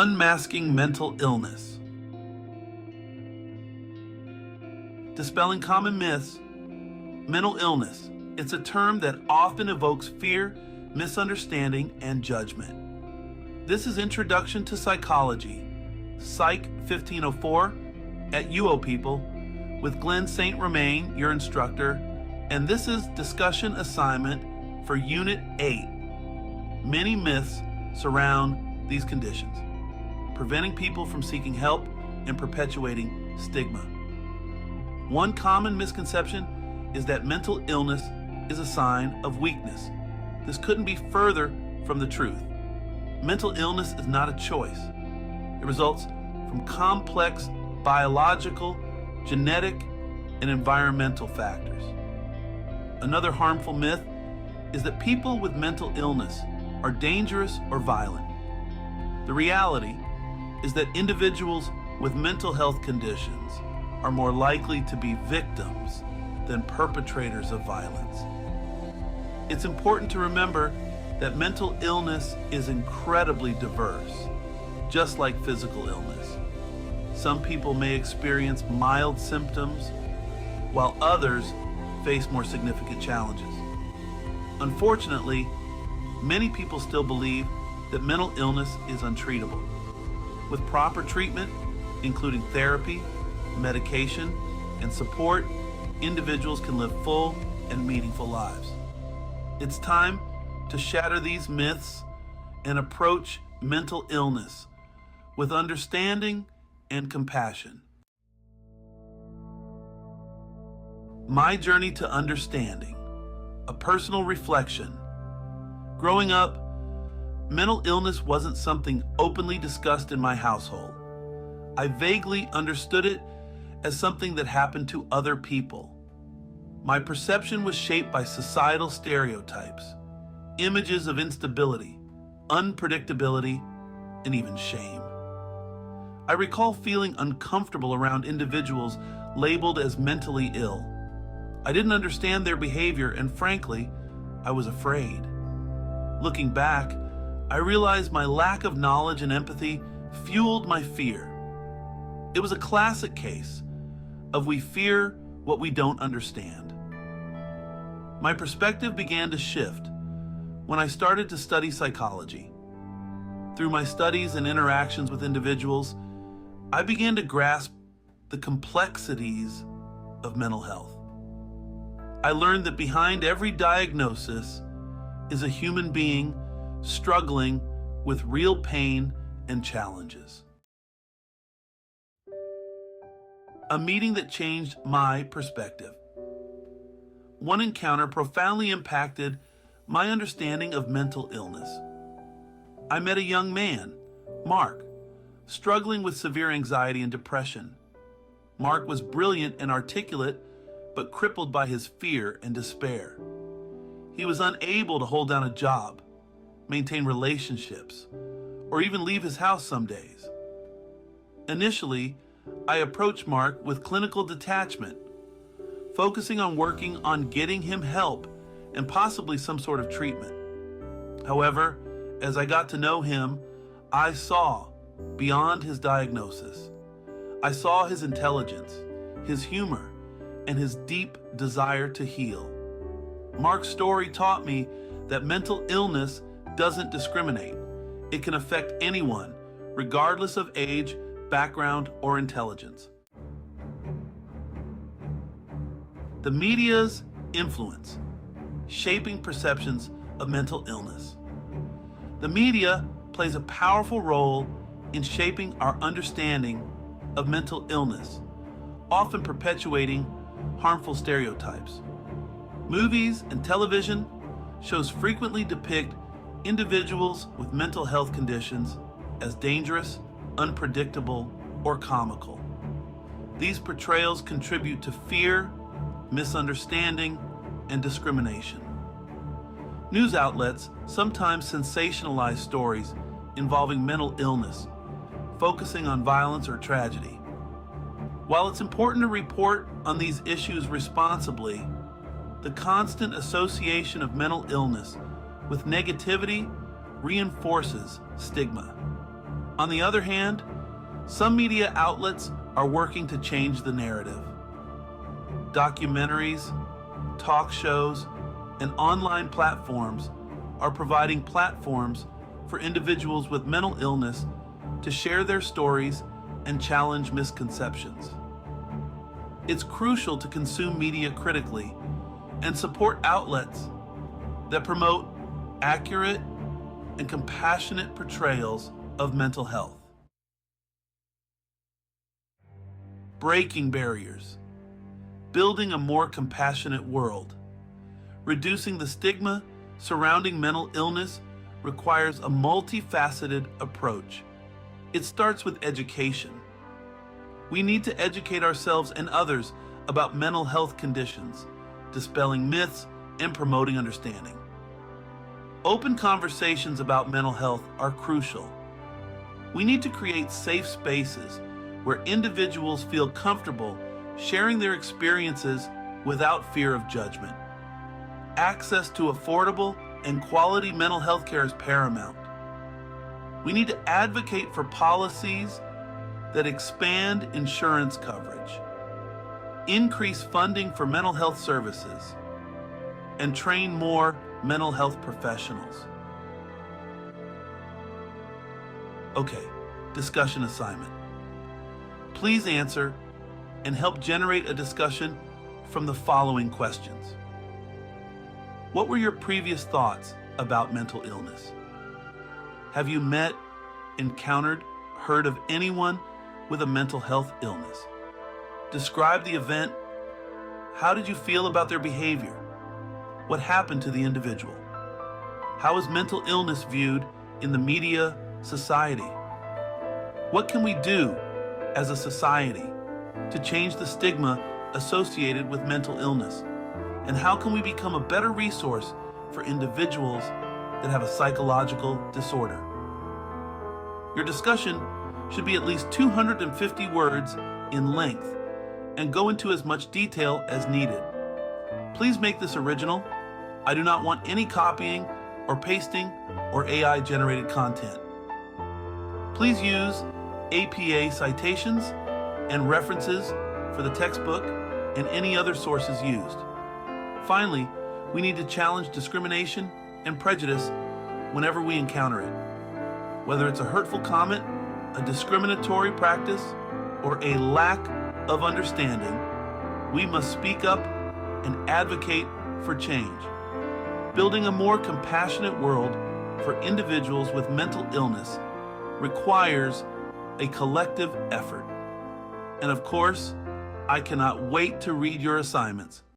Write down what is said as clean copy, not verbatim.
Unmasking mental illness. Dispelling common myths. Mental illness. It's a term that often evokes fear, misunderstanding, and judgment. This is Introduction to Psychology, Psych 1504, at UoPeople, with Glenn St. Romain, your instructor, and this is discussion assignment for Unit 8. Many myths surround these conditions, preventing people from seeking help and perpetuating stigma. One common misconception is that mental illness is a sign of weakness. This couldn't be further from the truth. Mental illness is not a choice. It results from complex biological, genetic, and environmental factors. Another harmful myth is that people with mental illness are dangerous or violent. The reality is that individuals with mental health conditions are more likely to be victims than perpetrators of violence. It's important to remember that mental illness is incredibly diverse, just like physical illness. Some people may experience mild symptoms, while others face more significant challenges. Unfortunately, many people still believe that mental illness is untreatable. With proper treatment, including therapy, medication, and support, individuals can live full and meaningful lives. It's time to shatter these myths and approach mental illness with understanding and compassion. My journey to understanding, a personal reflection. Growing up, mental illness wasn't something openly discussed in my household. I vaguely understood it as something that happened to other people. My perception was shaped by societal stereotypes, images of instability, unpredictability, and even shame. I recall feeling uncomfortable around individuals labeled as mentally ill. I didn't understand their behavior, and frankly, I was afraid. Looking back, I realized my lack of knowledge and empathy fueled my fear. It was a classic case of we fear what we don't understand. My perspective began to shift when I started to study psychology. Through my studies and interactions with individuals, I began to grasp the complexities of mental health. I learned that behind every diagnosis is a human being struggling with real pain and challenges. A meeting that changed my perspective. One encounter profoundly impacted my understanding of mental illness. I met a young man, Mark, struggling with severe anxiety and depression. Mark was brilliant and articulate, but crippled by his fear and despair. He was unable to hold down a job, maintain relationships, or even leave his house some days. Initially, I approached Mark with clinical detachment, focusing on working on getting him help and possibly some sort of treatment. However, as I got to know him, I saw beyond his diagnosis. I saw his intelligence, his humor, and his deep desire to heal. Mark's story taught me that mental illness doesn't discriminate. It can affect anyone, regardless of age, background, or intelligence. The media's influence, shaping perceptions of mental illness. The media plays a powerful role in shaping our understanding of mental illness, often perpetuating harmful stereotypes. Movies and television shows frequently depict individuals with mental health conditions as dangerous, unpredictable, or comical. These portrayals contribute to fear, misunderstanding, and discrimination. News outlets sometimes sensationalize stories involving mental illness, focusing on violence or tragedy. While it's important to report on these issues responsibly, the constant association of mental illness with negativity reinforces stigma. On the other hand, some media outlets are working to change the narrative. Documentaries, talk shows, and online platforms are providing platforms for individuals with mental illness to share their stories and challenge misconceptions. It's crucial to consume media critically and support outlets that promote accurate and compassionate portrayals of mental health. Breaking barriers, building a more compassionate world. Reducing the stigma surrounding mental illness requires a multifaceted approach. It starts with education. We need to educate ourselves and others about mental health conditions, dispelling myths and promoting understanding. Open conversations about mental health are crucial. We need to create safe spaces where individuals feel comfortable sharing their experiences without fear of judgment. Access to affordable and quality mental health care is paramount. We need to advocate for policies that expand insurance coverage, increase funding for mental health services, and train more mental health professionals. Okay, discussion assignment. Please answer and help generate a discussion from the following questions. What were your previous thoughts about mental illness? Have you met, encountered, heard of anyone with a mental health illness? Describe the event. How did you feel about their behavior? What happened to the individual? How is mental illness viewed in the media, society? What can we do as a society to change the stigma associated with mental illness? And how can we become a better resource for individuals that have a psychological disorder? Your discussion should be at least 250 words in length and go into as much detail as needed. Please make this original. I do not want any copying or pasting or AI-generated content. Please use APA citations and references for the textbook and any other sources used. Finally, we need to challenge discrimination and prejudice whenever we encounter it. Whether it's a hurtful comment, a discriminatory practice, or a lack of understanding, we must speak up and advocate for change. Building a more compassionate world for individuals with mental illness requires a collective effort. And of course, I cannot wait to read your assignments.